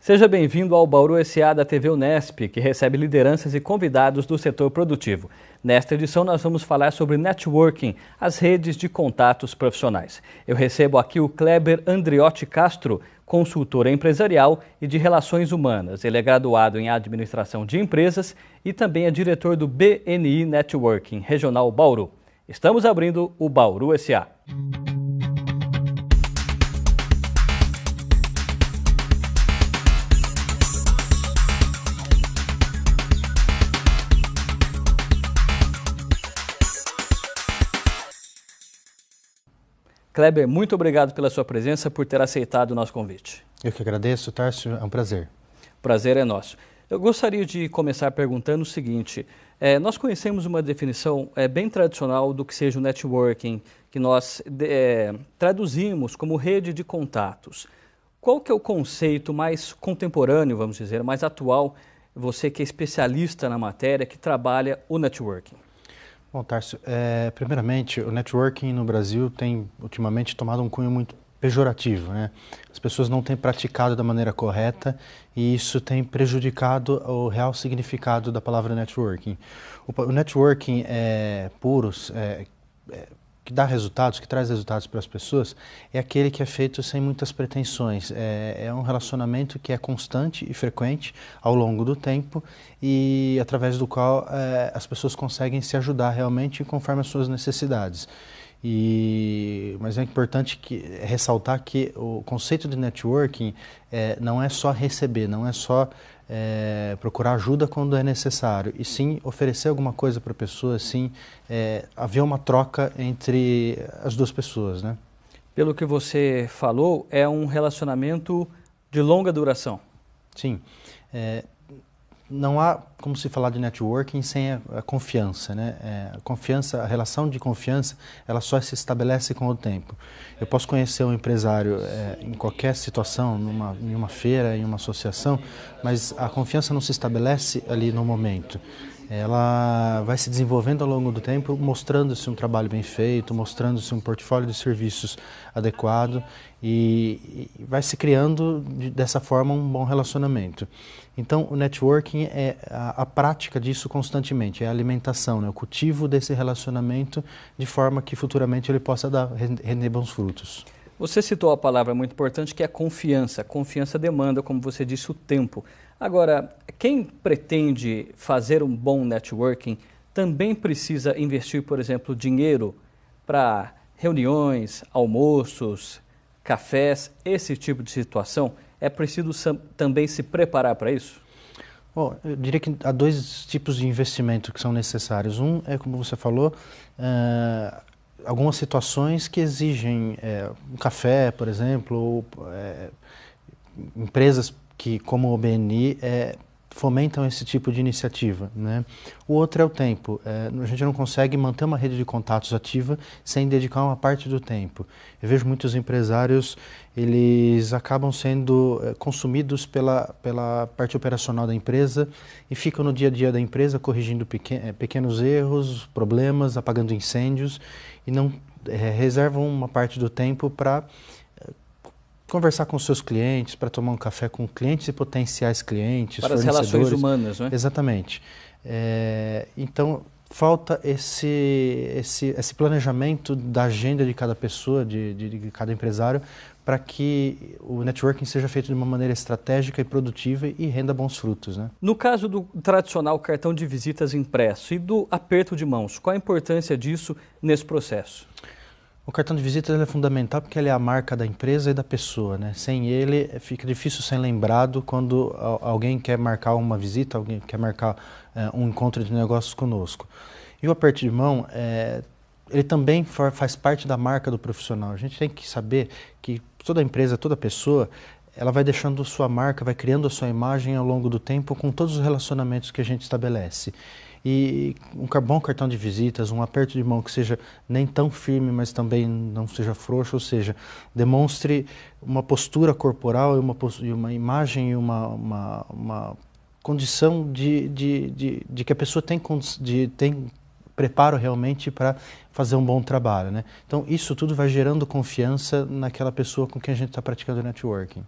Seja bem-vindo ao Bauru SA da TV Unesp, que recebe lideranças e convidados do setor produtivo. Nesta edição nós vamos falar sobre networking, as redes de contatos profissionais. Eu recebo aqui o Kleber Andriotti Castro, consultor empresarial e de relações humanas. Ele é graduado em administração de empresas e também é diretor do BNI Networking Regional Bauru. Estamos abrindo o Bauru SA. Kleber, muito obrigado pela sua presença, por ter aceitado o nosso convite. Eu que agradeço, Tárcio, é um prazer. Prazer é nosso. Eu gostaria de começar perguntando o seguinte, nós conhecemos uma definição bem tradicional do que seja o networking, que nós traduzimos como rede de contatos. Qual que é o conceito mais contemporâneo, vamos dizer, mais atual, você que é especialista na matéria, que trabalha o networking? Bom, Tárcio, primeiramente, o networking no Brasil tem ultimamente tomado um cunho muito pejorativo, né? As pessoas não têm praticado da maneira correta e isso tem prejudicado o real significado da palavra networking. O networking puro, que dá resultados, que traz resultados para as pessoas, é aquele que é feito sem muitas pretensões. É um relacionamento que é constante e frequente ao longo do tempo e através do qual as pessoas conseguem se ajudar realmente conforme as suas necessidades. Mas é importante ressaltar que o conceito de networking não é só receber, não é só procurar ajuda quando é necessário, e sim oferecer alguma coisa para a pessoa, sim haver uma troca entre as duas pessoas, né? Pelo que você falou, é um relacionamento de longa duração. Sim. Não há como se falar de networking sem a confiança, né? A relação de confiança, ela só se estabelece com o tempo. Eu posso conhecer um empresário em qualquer situação, em uma feira, em uma associação, mas a confiança não se estabelece ali no momento. Ela vai se desenvolvendo ao longo do tempo, mostrando-se um trabalho bem feito, mostrando-se um portfólio de serviços adequado e vai se criando dessa forma um bom relacionamento. Então, o networking é a prática disso constantemente, é a alimentação, né? O cultivo desse relacionamento de forma que futuramente ele possa render bons frutos. Você citou a palavra muito importante que é confiança. Confiança demanda, como você disse, o tempo. Agora, quem pretende fazer um bom networking também precisa investir, por exemplo, dinheiro para reuniões, almoços, cafés, esse tipo de situação? É preciso também se preparar para isso? Bom, eu diria que há dois tipos de investimento que são necessários. Um é, como você falou, algumas situações que exigem um café, por exemplo, ou empresas que, como o BNI, fomentam esse tipo de iniciativa, né? O outro é o tempo. A gente não consegue manter uma rede de contatos ativa sem dedicar uma parte do tempo. Eu vejo muitos empresários, eles acabam sendo consumidos pela parte operacional da empresa e ficam no dia a dia da empresa corrigindo pequenos erros, problemas, apagando incêndios e não reservam uma parte do tempo para conversar com seus clientes, para tomar um café com clientes e potenciais clientes, para as relações humanas, não é? Exatamente. Então, falta esse planejamento da agenda de cada pessoa, de cada empresário, para que o networking seja feito de uma maneira estratégica e produtiva e renda bons frutos, né? No caso do tradicional cartão de visitas impresso e do aperto de mãos, qual a importância disso nesse processo? O cartão de visitas é fundamental porque ele é a marca da empresa e da pessoa, né? Sem ele fica difícil ser lembrado quando alguém quer marcar uma visita, alguém quer marcar um encontro de negócios conosco. E o aperto de mão, ele também faz parte da marca do profissional. A gente tem que saber que toda empresa, toda pessoa, ela vai deixando sua marca, vai criando a sua imagem ao longo do tempo com todos os relacionamentos que a gente estabelece. E um bom cartão de visitas, um aperto de mão que seja nem tão firme, mas também não seja frouxo, ou seja, demonstre uma postura corporal e uma imagem e uma condição de que a pessoa tem preparo realmente para fazer um bom trabalho, né? Então, isso tudo vai gerando confiança naquela pessoa com quem a gente está praticando networking.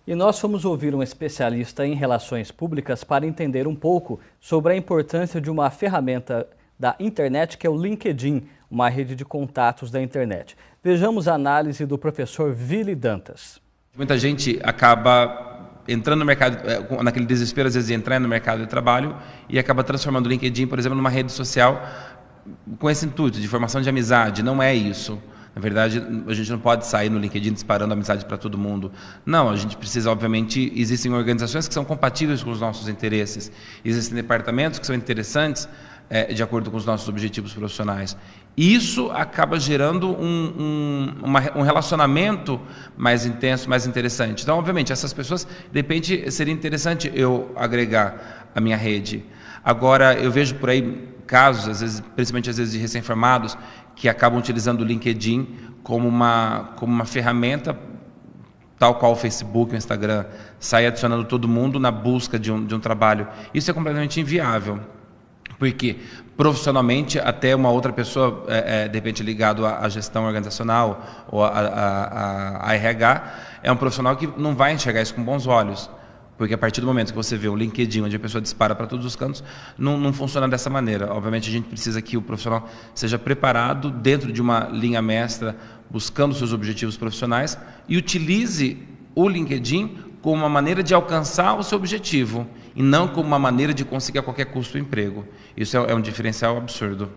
E nós fomos ouvir um especialista em relações públicas para entender um pouco sobre a importância de uma ferramenta da internet que é o LinkedIn, uma rede de contatos da internet. Vejamos a análise do professor Vili Dantas. Muita gente acaba entrando no mercado, naquele desespero às vezes de entrar no mercado de trabalho e acaba transformando o LinkedIn, por exemplo, numa rede social com esse intuito de formação de amizade. Não é isso. Na verdade, a gente não pode sair no LinkedIn disparando amizade para todo mundo. Não, a gente precisa, obviamente, existem organizações que são compatíveis com os nossos interesses. Existem departamentos que são interessantes de acordo com os nossos objetivos profissionais. Isso acaba gerando um relacionamento mais intenso, mais interessante. Então, obviamente, essas pessoas, de repente, seria interessante eu agregar a minha rede. Agora, eu vejo por aí casos, às vezes, principalmente às vezes de recém-formados, que acabam utilizando o LinkedIn como uma ferramenta, tal qual o Facebook, o Instagram, sai adicionando todo mundo na busca de um trabalho. Isso é completamente inviável, porque profissionalmente até uma outra pessoa, de repente ligado à gestão organizacional ou a RH, é um profissional que não vai enxergar isso com bons olhos. Porque a partir do momento que você vê um LinkedIn onde a pessoa dispara para todos os cantos, não funciona dessa maneira. Obviamente a gente precisa que o profissional seja preparado dentro de uma linha mestra, buscando seus objetivos profissionais e utilize o LinkedIn como uma maneira de alcançar o seu objetivo e não como uma maneira de conseguir a qualquer custo o emprego. Isso é um diferencial absurdo.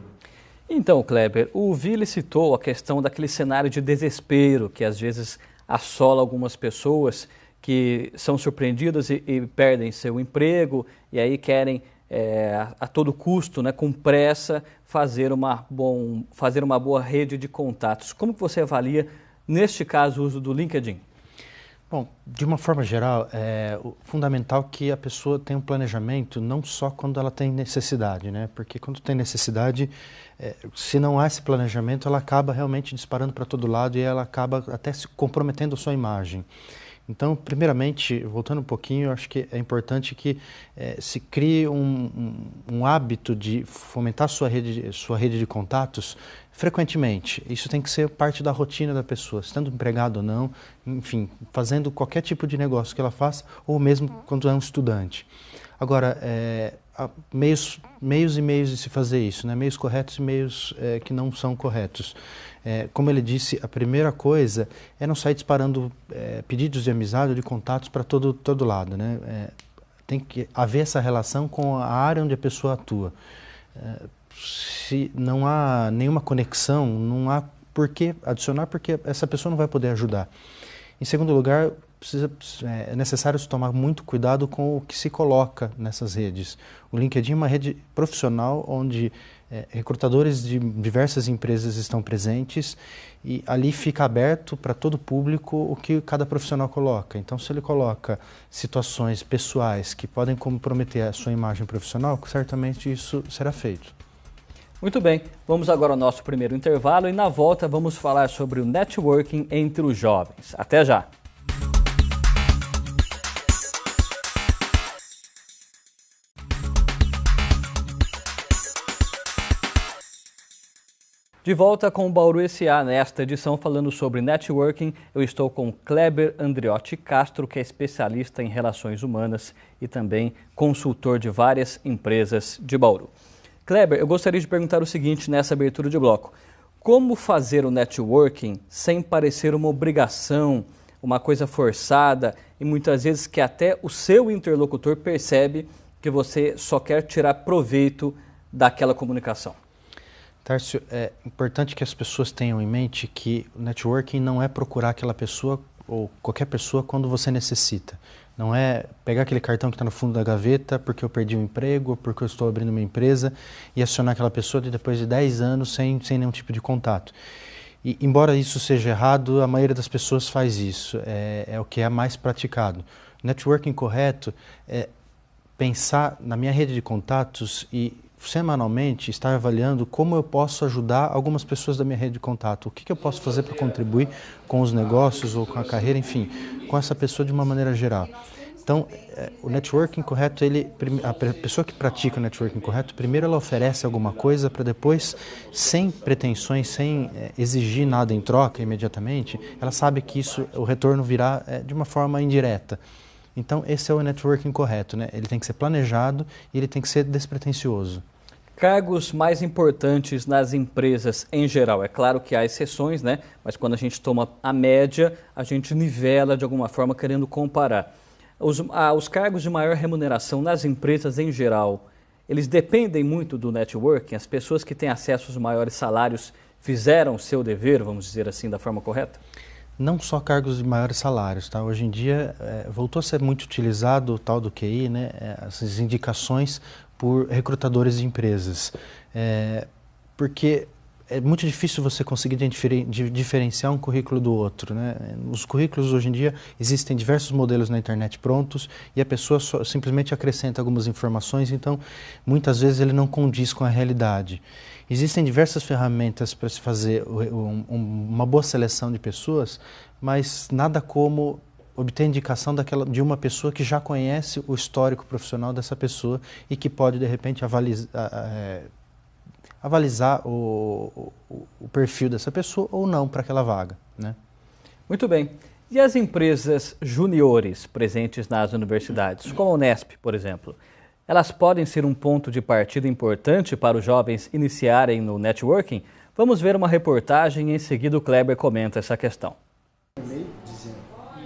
Então, Kleber, o Vili citou a questão daquele cenário de desespero que às vezes assola algumas pessoas que são surpreendidas e perdem seu emprego e aí querem a todo custo, né, com pressa, fazer uma boa rede de contatos. Como que você avalia, neste caso, o uso do LinkedIn? Bom, de uma forma geral, é fundamental que a pessoa tenha um planejamento não só quando ela tem necessidade, né? Porque quando tem necessidade, se não há esse planejamento, ela acaba realmente disparando para todo lado e ela acaba até se comprometendo a sua imagem. Então, primeiramente, voltando um pouquinho, eu acho que é importante que se crie um hábito de fomentar sua rede de contatos frequentemente. Isso tem que ser parte da rotina da pessoa, estando empregado ou não, enfim, fazendo qualquer tipo de negócio que ela faça, ou mesmo quando é um estudante. Agora, há meios e meios de se fazer isso, né? Meios corretos e meios que não são corretos. Como ele disse, a primeira coisa é não sair disparando pedidos de amizade ou de contatos para todo lado, né? Tem que haver essa relação com a área onde a pessoa atua. Se não há nenhuma conexão, não há por que adicionar, porque essa pessoa não vai poder ajudar. Em segundo lugar, é necessário se tomar muito cuidado com o que se coloca nessas redes. O LinkedIn é uma rede profissional onde recrutadores de diversas empresas estão presentes e ali fica aberto para todo o público o que cada profissional coloca. Então, se ele coloca situações pessoais que podem comprometer a sua imagem profissional, certamente isso será feito. Muito bem, vamos agora ao nosso primeiro intervalo e na volta vamos falar sobre o networking entre os jovens. Até já! De volta com o Bauru S.A. nesta edição falando sobre networking, eu estou com Kleber Andriotti Castro, que é especialista em relações humanas e também consultor de várias empresas de Bauru. Kleber, eu gostaria de perguntar o seguinte nessa abertura de bloco. Como fazer o networking sem parecer uma obrigação, uma coisa forçada e muitas vezes que até o seu interlocutor percebe que você só quer tirar proveito daquela comunicação? Tárcio, é importante que as pessoas tenham em mente que o networking não é procurar aquela pessoa ou qualquer pessoa quando você necessita. Não é pegar aquele cartão que está no fundo da gaveta porque eu perdi um emprego, porque eu estou abrindo uma empresa e acionar aquela pessoa depois de 10 anos sem nenhum tipo de contato. E, embora isso seja errado, a maioria das pessoas faz isso, é o que é mais praticado. O networking correto é pensar na minha rede de contatos e semanalmente estar avaliando como eu posso ajudar algumas pessoas da minha rede de contato, o que eu posso fazer para contribuir com os negócios ou com a carreira, enfim, com essa pessoa de uma maneira geral. Então, o networking correto, a pessoa que pratica o networking correto, primeiro ela oferece alguma coisa para depois, sem pretensões, sem exigir nada em troca imediatamente, ela sabe que o retorno virá de uma forma indireta. Então, esse é o networking correto, né? Ele tem que ser planejado e ele tem que ser despretensioso. Cargos mais importantes nas empresas em geral. É claro que há exceções, né? Mas quando a gente toma a média, a gente nivela de alguma forma querendo comparar. Os cargos de maior remuneração nas empresas em geral, eles dependem muito do networking? As pessoas que têm acesso aos maiores salários fizeram o seu dever, vamos dizer assim, da forma correta? Não só cargos de maiores salários, tá? Hoje em dia voltou a ser muito utilizado o tal do QI, né? Essas indicações por recrutadores de empresas, porque é muito difícil você conseguir diferenciar um currículo do outro, né? Os currículos hoje em dia existem diversos modelos na internet prontos e a pessoa simplesmente acrescenta algumas informações, então muitas vezes ele não condiz com a realidade. Existem diversas ferramentas para se fazer uma boa seleção de pessoas, mas nada como obter indicação de uma pessoa que já conhece o histórico profissional dessa pessoa e que pode, de repente, avalizar o perfil dessa pessoa ou não para aquela vaga, né? Muito bem. E as empresas juniores presentes nas universidades, como a Unesp, por exemplo, elas podem ser um ponto de partida importante para os jovens iniciarem no networking? Vamos ver uma reportagem e em seguida o Kleber comenta essa questão.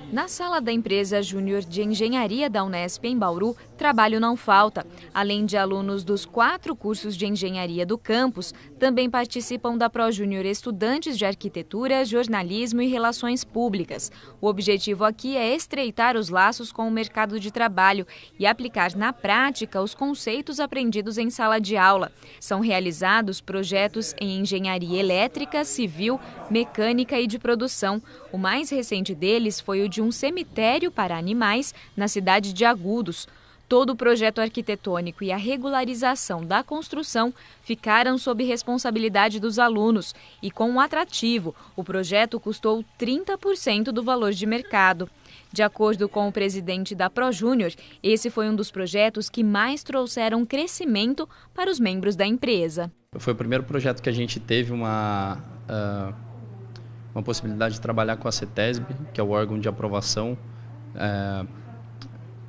Na sala da empresa Júnior de Engenharia da Unesp em Bauru, trabalho não falta. Além de alunos dos 4 cursos de engenharia do campus, também participam da ProJúnior estudantes de arquitetura, jornalismo e relações públicas. O objetivo aqui é estreitar os laços com o mercado de trabalho e aplicar na prática os conceitos aprendidos em sala de aula. São realizados projetos em engenharia elétrica, civil, mecânica e de produção. O mais recente deles foi o de um cemitério para animais na cidade de Agudos. Todo o projeto arquitetônico e a regularização da construção ficaram sob responsabilidade dos alunos e, com um atrativo, o projeto custou 30% do valor de mercado. De acordo com o presidente da ProJúnior, esse foi um dos projetos que mais trouxeram crescimento para os membros da empresa. Foi o primeiro projeto que a gente teve uma possibilidade de trabalhar com a CETESB, que é o órgão de aprovação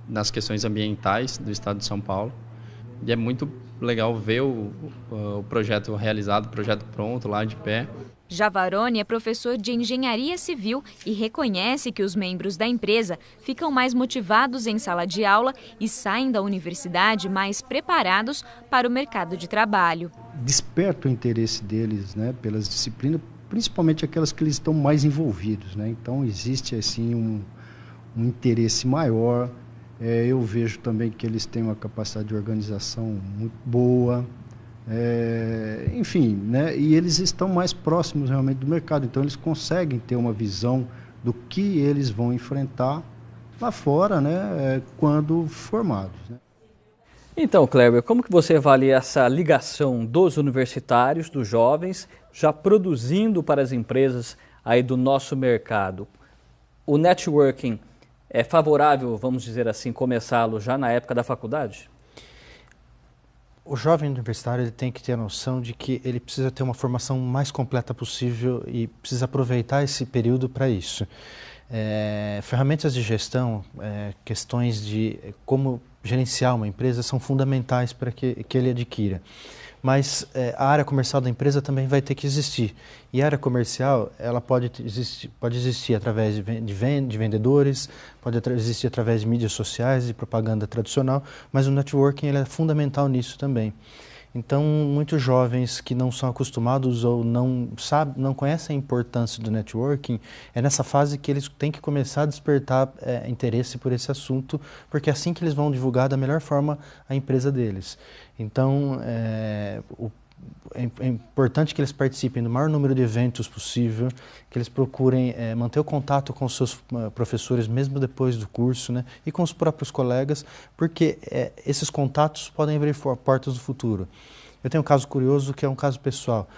nas questões ambientais do estado de São Paulo. E é muito legal ver o projeto realizado, o projeto pronto, lá de pé. Javarone é professor de engenharia civil e reconhece que os membros da empresa ficam mais motivados em sala de aula e saem da universidade mais preparados para o mercado de trabalho. Desperta o interesse deles, né, pelas disciplinas, principalmente aquelas que eles estão mais envolvidos, né? Então existe assim um interesse maior. Eu vejo também que eles têm uma capacidade de organização muito boa, enfim, né? E eles estão mais próximos realmente do mercado, então eles conseguem ter uma visão do que eles vão enfrentar lá fora, né? Quando formados, né? Então, Kleber, como que você avalia essa ligação dos universitários, dos jovens, já produzindo para as empresas aí do nosso mercado? O networking é favorável, vamos dizer assim, começá-lo já na época da faculdade? O jovem universitário ele tem que ter a noção de que ele precisa ter uma formação mais completa possível e precisa aproveitar esse período para isso. Ferramentas de gestão, questões de como gerenciar uma empresa são fundamentais para que ele adquira. Mas a área comercial da empresa também vai ter que existir. E a área comercial ela pode existir através de vendedores, pode existir através de mídias sociais e propaganda tradicional, mas o networking ele é fundamental nisso também. Então, muitos jovens que não são acostumados ou não conhecem a importância do networking, é nessa fase que eles têm que começar a despertar interesse por esse assunto, porque é assim que eles vão divulgar da melhor forma a empresa deles. Então, é importante que eles participem do maior número de eventos possível, que eles procurem manter o contato com os seus professores mesmo depois do curso, né, e com os próprios colegas, porque esses contatos podem abrir portas do futuro. Eu tenho um caso curioso que é um caso pessoal.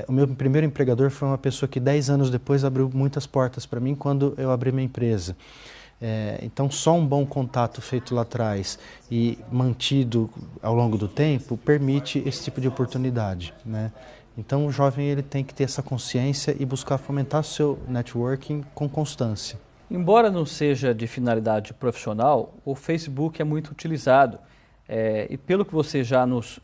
O meu primeiro empregador foi uma pessoa que 10 anos depois abriu muitas portas para mim quando eu abri minha empresa. Então, só um bom contato feito lá atrás e mantido ao longo do tempo permite esse tipo de oportunidade, né? Então, o jovem ele tem que ter essa consciência e buscar fomentar seu networking com constância. Embora não seja de finalidade profissional, o Facebook é muito utilizado. E pelo que você já nos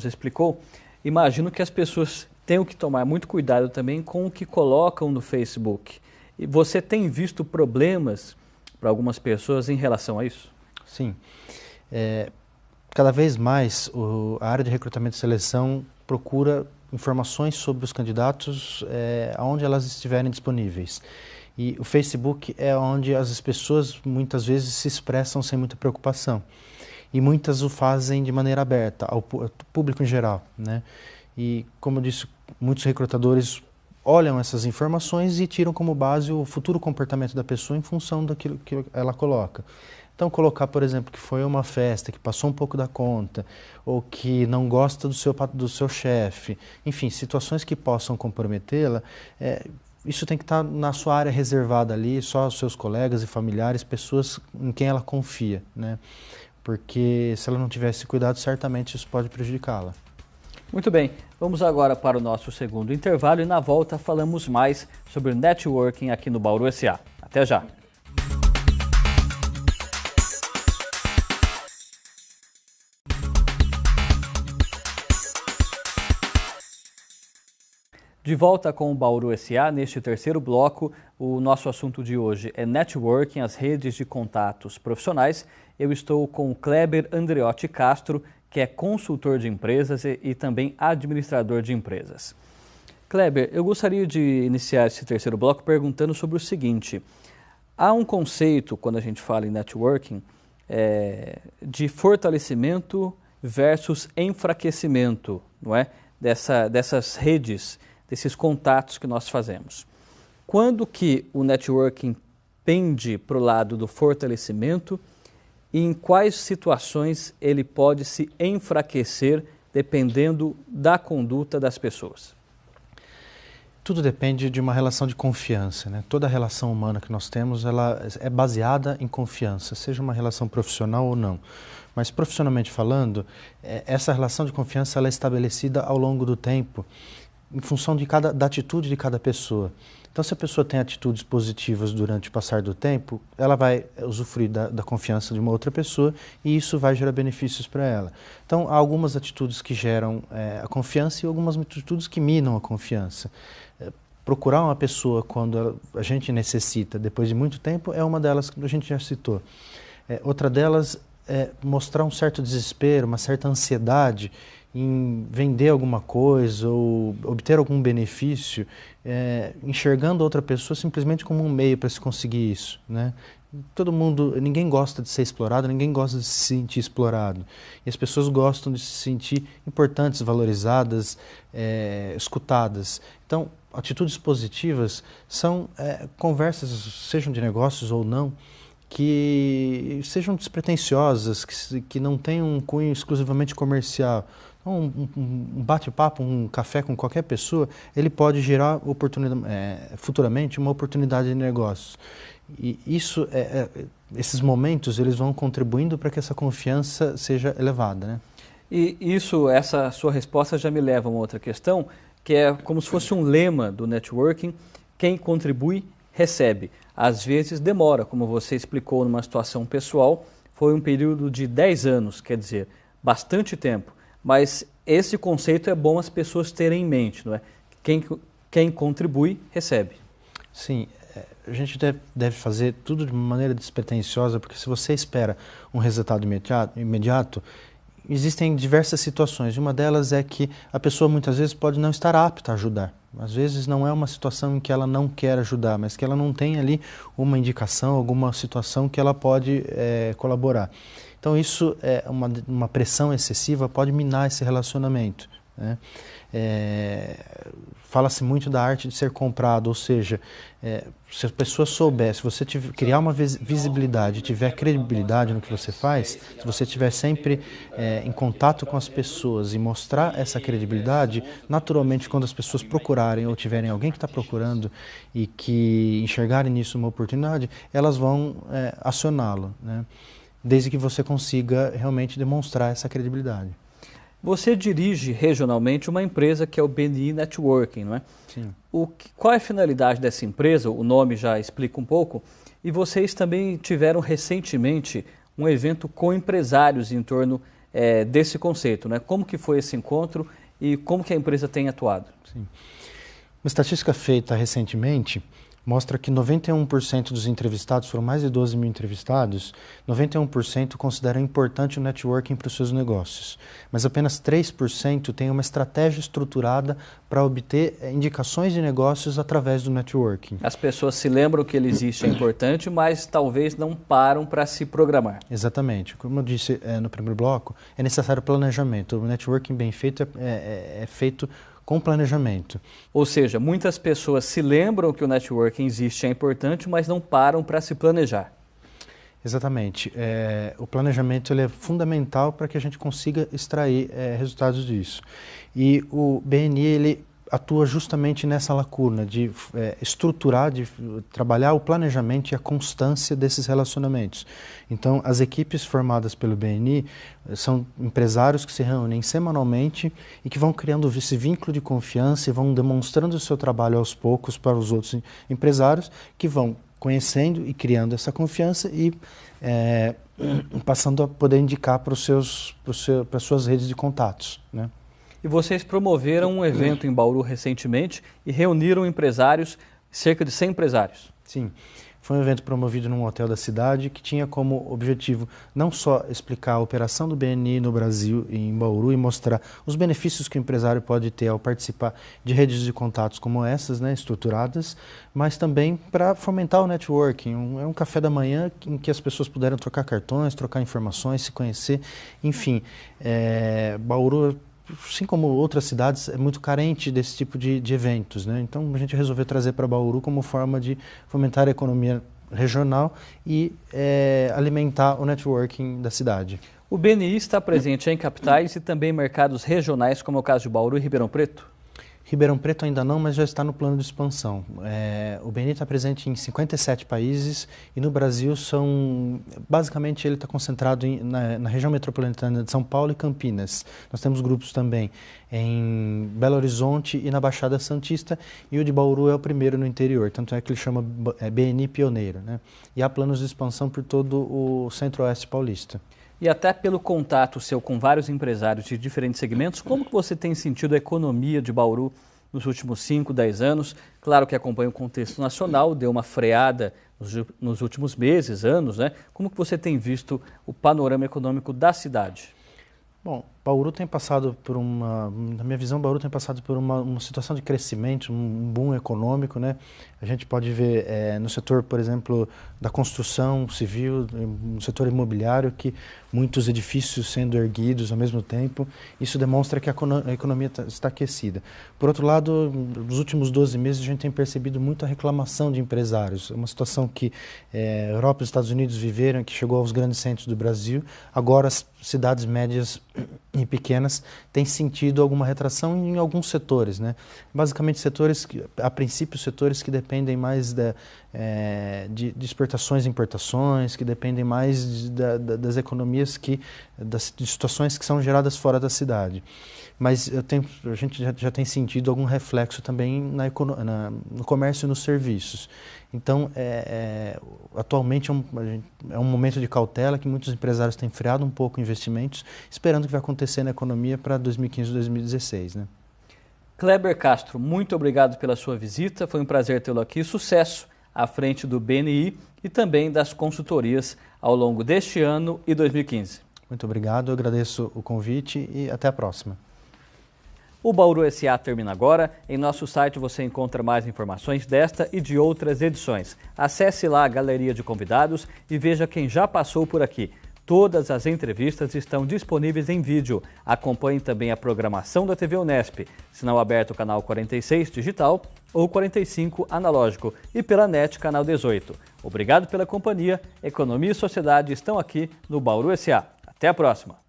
explicou, imagino que as pessoas tenham que tomar muito cuidado também com o que colocam no Facebook. E você tem visto problemas para algumas pessoas em relação a isso? Sim. Cada vez mais a área de recrutamento e seleção procura informações sobre os candidatos onde elas estiverem disponíveis. E o Facebook é onde as pessoas muitas vezes se expressam sem muita preocupação. E muitas o fazem de maneira aberta ao público em geral, né? E, como eu disse, muitos recrutadores olham essas informações e tiram como base o futuro comportamento da pessoa em função daquilo que ela coloca. Então, colocar, por exemplo, que foi uma festa, que passou um pouco da conta, ou que não gosta do seu chefe, enfim, situações que possam comprometê-la, isso tem que estar na sua área reservada ali, só aos seus colegas e familiares, pessoas em quem ela confia, né? Porque se ela não tiver esse cuidado, certamente isso pode prejudicá-la. Muito bem, vamos agora para o nosso segundo intervalo e na volta falamos mais sobre networking aqui no Bauru SA. Até já! De volta com o Bauru SA, neste terceiro bloco, o nosso assunto de hoje é networking, as redes de contatos profissionais. Eu estou com o Kleber Andreotti Castro, que é consultor de empresas e também administrador de empresas. Kleber, eu gostaria de iniciar esse terceiro bloco perguntando sobre o seguinte. Há um conceito, quando a gente fala em networking, de fortalecimento versus enfraquecimento, não é? Dessas redes, desses contatos que nós fazemos. Quando que o networking pende para o lado do fortalecimento e em quais situações ele pode se enfraquecer dependendo da conduta das pessoas? Tudo depende de uma relação de confiança, né? Toda relação humana que nós temos, ela é baseada em confiança, seja uma relação profissional ou não. Mas profissionalmente falando, essa relação de confiança ela é estabelecida ao longo do tempo, em função da atitude de cada pessoa. Então, se a pessoa tem atitudes positivas durante o passar do tempo, ela vai usufruir da confiança de uma outra pessoa e isso vai gerar benefícios para ela. Então, há algumas atitudes que geram a confiança e algumas atitudes que minam a confiança. Procurar uma pessoa quando a gente necessita, depois de muito tempo, é uma delas que a gente já citou. Outra delas é mostrar um certo desespero, uma certa ansiedade em vender alguma coisa ou obter algum benefício, enxergando outra pessoa simplesmente como um meio para se conseguir isso, né? Ninguém gosta de ser explorado, ninguém gosta de se sentir explorado. E as pessoas gostam de se sentir importantes, valorizadas, escutadas. Então, atitudes positivas são conversas, sejam de negócios ou não, que sejam despretensiosas, que não tenham um cunho exclusivamente comercial. Um bate-papo, um café com qualquer pessoa, ele pode gerar futuramente uma oportunidade de negócio. E esses momentos eles vão contribuindo para que essa confiança seja elevada, né? E essa sua resposta já me leva a uma outra questão, que é como se fosse um lema do networking: quem contribui, recebe. Às vezes demora, como você explicou numa situação pessoal, foi um período de 10 anos, quer dizer, bastante tempo. Mas esse conceito é bom as pessoas terem em mente, não é? Quem contribui, recebe. Sim, a gente deve fazer tudo de maneira despretensiosa, porque se você espera um resultado imediato, existem diversas situações. Uma delas é que a pessoa muitas vezes pode não estar apta a ajudar. Às vezes não é uma situação em que ela não quer ajudar, mas que ela não tem ali uma indicação, alguma situação que ela pode colaborar. Então isso, uma pressão excessiva pode minar esse relacionamento, né? Fala-se muito da arte de ser comprado, ou seja, se a pessoa souber, se você criar uma visibilidade, tiver credibilidade no que você faz, se você estiver sempre em contato com as pessoas e mostrar essa credibilidade, naturalmente quando as pessoas procurarem ou tiverem alguém que está procurando e que enxergarem nisso uma oportunidade, elas vão acioná-lo, né? Desde que você consiga realmente demonstrar essa credibilidade. Você dirige regionalmente uma empresa que é o BNI Networking, não é? Sim. Qual é a finalidade dessa empresa? O nome já explica um pouco. E vocês também tiveram recentemente um evento com empresários em torno desse conceito, né? Como que foi esse encontro e como que a empresa tem atuado? Sim. Uma estatística feita recentemente mostra que 91% dos entrevistados, foram mais de 12 mil entrevistados, 91% consideram importante o networking para os seus negócios. Mas apenas 3% têm uma estratégia estruturada para obter indicações de negócios através do networking. As pessoas se lembram que ele existe, é importante, mas talvez não param para se programar. Exatamente. Como eu disse no primeiro bloco, é necessário planejamento. O networking bem feito é feito com planejamento. Ou seja, muitas pessoas se lembram que o networking existe, é importante, mas não param para se planejar. Exatamente. O planejamento ele é fundamental para que a gente consiga extrair resultados disso. E o BNI ele atua justamente nessa lacuna de estruturar, de trabalhar o planejamento e a constância desses relacionamentos. Então, as equipes formadas pelo BNI são empresários que se reúnem semanalmente e que vão criando esse vínculo de confiança e vão demonstrando o seu trabalho aos poucos para os outros empresários que vão conhecendo e criando essa confiança e passando a poder indicar para as suas redes de contatos, né? E vocês promoveram um evento em Bauru recentemente e reuniram empresários, cerca de 100 empresários. Sim, foi um evento promovido num hotel da cidade que tinha como objetivo não só explicar a operação do BNI no Brasil e em Bauru e mostrar os benefícios que o empresário pode ter ao participar de redes de contatos como essas, né, estruturadas, mas também para fomentar o networking. É um café da manhã em que as pessoas puderam trocar cartões, trocar informações, se conhecer, enfim. Bauru, assim como outras cidades, é muito carente desse tipo de eventos, né? Então a gente resolveu trazer para Bauru como forma de fomentar a economia regional e alimentar o networking da cidade. O BNI está presente em capitais e também em mercados regionais, como é o caso de Bauru e Ribeirão Preto? Ribeirão Preto ainda não, mas já está no plano de expansão. O BNI está presente em 57 países e no Brasil basicamente ele está concentrado na região metropolitana de São Paulo e Campinas. Nós temos grupos também em Belo Horizonte e na Baixada Santista e o de Bauru é o primeiro no interior, tanto é que ele chama BNI Pioneiro, né? E há planos de expansão por todo o centro-oeste paulista. E até pelo contato seu com vários empresários de diferentes segmentos, como que você tem sentido a economia de Bauru nos últimos 5, 10 anos? Claro que acompanha o contexto nacional, deu uma freada nos últimos meses, anos, né? Como que você tem visto o panorama econômico da cidade? Bom, Bauru tem passado por na minha visão, Bauru tem passado por uma situação de crescimento, um boom econômico, né? A gente pode ver no setor, por exemplo, da construção civil, no setor imobiliário, que muitos edifícios sendo erguidos ao mesmo tempo. Isso demonstra que a economia está aquecida. Por outro lado, nos últimos 12 meses a gente tem percebido muita reclamação de empresários. Uma situação que a Europa e os Estados Unidos viveram, que chegou aos grandes centros do Brasil. Agora as cidades médias e pequenas têm sentido alguma retração em alguns setores, né? Basicamente setores a princípio setores que dependem mais de exportações e importações, que dependem mais das economias de situações que são geradas fora da cidade. Mas a gente já tem sentido algum reflexo também no comércio e nos serviços. Então, atualmente é um momento de cautela que muitos empresários têm freado um pouco investimentos, esperando o que vai acontecer na economia para 2015 e 2016, né? Kleber Castro, muito obrigado pela sua visita, foi um prazer tê-lo aqui. Sucesso à frente do BNI e também das consultorias ao longo deste ano e 2015. Muito obrigado, eu agradeço o convite e até a próxima. O Bauru SA termina agora. Em nosso site você encontra mais informações desta e de outras edições. Acesse lá a galeria de convidados e veja quem já passou por aqui. Todas as entrevistas estão disponíveis em vídeo. Acompanhe também a programação da TV Unesp, sinal aberto canal 46 digital ou 45 analógico e pela NET canal 18. Obrigado pela companhia. Economia e Sociedade estão aqui no Bauru SA. Até a próxima!